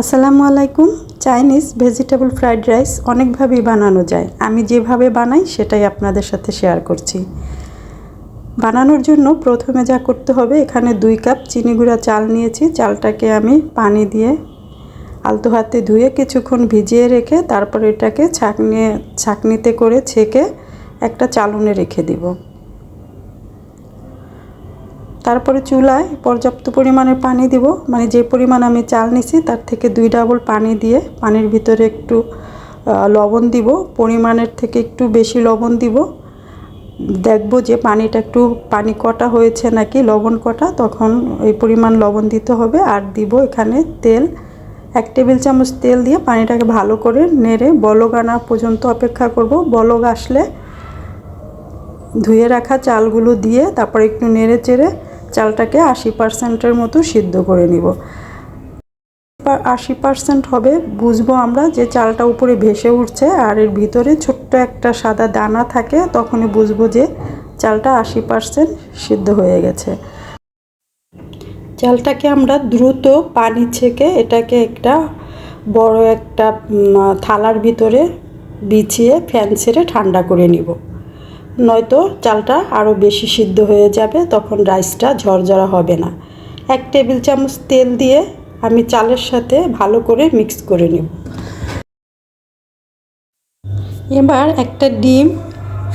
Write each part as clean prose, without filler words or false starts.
আসসালামু আলাইকুম। Chinese vegetable fried rice অনেকভাবেই বানানো যায়। আমি যেভাবে বানাই সেটাই আপনাদের সাথে শেয়ার করছি। বানানোর জন্য প্রথমে যা করতে হবে, এখানে 2 কাপ চিনি গুঁড়া চাল নিয়েছি। চালটাকে আমি পানি দিয়ে আলতো হাতে ধুয়ে কিছুক্ষণ ভিজিয়ে রেখে তারপর এটাকে ছাঁকনিতে করে ছেঁকে একটা চালুনে রেখে দিব। তারপরে চুলায় পর্যাপ্ত পরিমাণের পানি দিব, মানে যে পরিমাণ আমি চাল নিছি তার থেকে 2 ডাবল পানি দিয়ে পানির ভিতরে একটু লবণ দিব, পরিমাণের থেকে একটু বেশি লবণ দিব। দেখব যে পানিটা একটু পানি কটা হয়েছে নাকি লবণ কটা, তখন এই পরিমাণ লবণ দিতে হবে। আর দিব এখানে তেল, 1 টেবিল চামচ তেল দিয়ে পানিটাকে ভালো করে নেড়ে বলক আনা পর্যন্ত অপেক্ষা করব। বলক আসলে ধুয়ে রাখা চালগুলো দিয়ে তারপর একটু নেড়ে চেড়ে চালটাকে 80% মতো সিদ্ধ করে নিব। 80% হবে বুঝবো আমরা যে চালটা উপরে ভেসে উঠছে আর এর ভিতরে ছোট্ট একটা সাদা দানা থাকে, তখনই বুঝবো যে চালটা 80% সিদ্ধ হয়ে গেছে। চালটাকে আমরা দ্রুত পানি ছেঁকে এটাকে একটা বড় একটা থালার ভিতরে বিছিয়ে ফ্যান ছেড়ে ঠান্ডা করে নিব, নয়তো চালটা আরও বেশি সিদ্ধ হয়ে যাবে, তখন রাইসটা ঝরঝরা হবে না। 1 টেবিল চামচ তেল দিয়ে আমি চালের সাথে ভালো করে মিক্স করে নেব। এবার একটা ডিম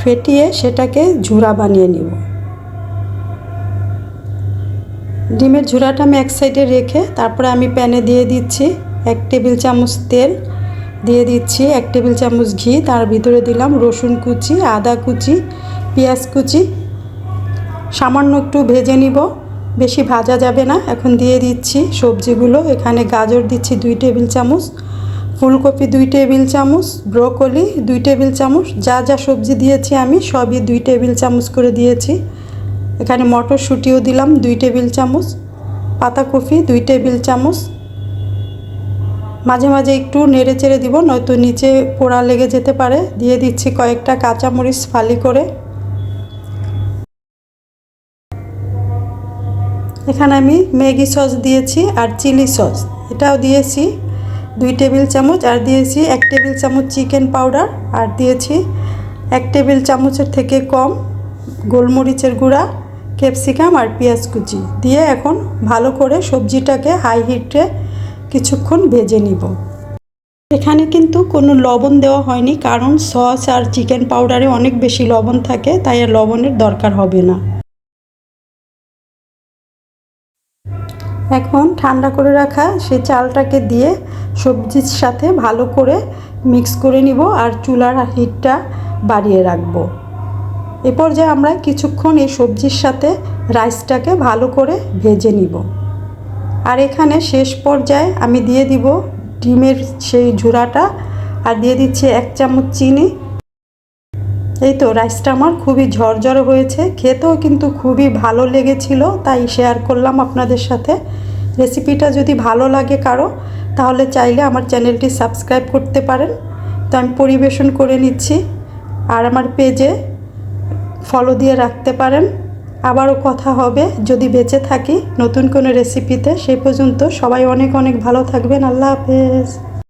ফেটিয়ে সেটাকে ঝুরা বানিয়ে নেব। ডিমের ঝুরাটা আমি এক সাইডে রেখে তারপরে আমি প্যানে দিয়ে দিচ্ছি 1 টেবিল চামচ তেল, দিয়ে দিচ্ছি 1 টেবিল চামচ ঘি, তার ভিতরে দিলাম রসুন কুচি, আদা কুচি, পেঁয়াজ কুচি। সামান্য একটু ভেজে নিব, বেশি ভাজা যাবে না। এখন দিয়ে দিচ্ছি সবজিগুলো। এখানে গাজর দিচ্ছি 2 টেবিল চামচ, ফুলকপি 2 টেবিল চামচ, ব্রোকলি 2 টেবিল চামচ। যা যা সবজি দিয়েছি আমি সবই 2 টেবিল চামচ করে দিয়েছি। এখানে মটরশুঁটিও দিলাম 2 টেবিল চামচ, পাতাকপি 2 টেবিল চামচ। মাঝে মাঝে একটু নেড়ে চেড়ে দিব, নয়তো নিচে পোড়া লেগে যেতে পারে। দিয়ে দিচ্ছি কয়েকটা কাঁচামরিচ ফালি করে। এখানে আমি ম্যাগি সস দিয়েছি আর চিলি সস এটাও দিয়েছি 2 টেবিল চামচ, আর দিয়েছি 1 টেবিল চামচ চিকেন পাউডার, আর দিয়েছি 1 টেবিল চামচের থেকে কম গোলমরিচের গুঁড়া, ক্যাপসিকাম আর পেঁয়াজ কুচি দিয়ে এখন ভালো করে সবজিটাকে হাই হিটে কিছুক্ষণ ভেজে নিব। এখানে কিন্তু কোনো লবণ দেওয়া হয়নি, কারণ সস আর চিকেন পাউডারে অনেক বেশি লবণ থাকে, তাই আর লবণের দরকার হবে না। এখন ঠান্ডা করে রাখা সেই চালটাকে দিয়ে সবজির সাথে ভালো করে মিক্স করে নিব আর চুলার হিটটা বাড়িয়ে রাখব। এ পর্যায়ে আমরা কিছুক্ষণ এই সবজির সাথে রাইসটাকে ভালো করে ভেজে নিব। আর এখানে শেষ পর্যায়ে আমি দিয়ে দিব ডিমের সেই ঝুরাটা, আর দিয়ে দিচ্ছি 1 চামচ চিনি। এই তো রাইসটা আমার খুবই ঝরঝরে হয়েছে, খেতেও কিন্তু খুবই ভালো লেগেছিল, তাই শেয়ার করলাম আপনাদের সাথে। রেসিপিটা যদি ভালো লাগে কারো, তাহলে চাইলে আমার চ্যানেলটি সাবস্ক্রাইব করতে পারেন। তো আমি পরিবেশন করে নিচ্ছি, আর আমার পেজে ফলো দিয়ে রাখতে পারেন। আবারও কথা হবে যদি বেঁচে থাকি নতুন কোনো রেসিপিতে। সেই পর্যন্ত সবাই অনেক অনেক ভালো থাকবেন। আল্লাহ হাফেজ।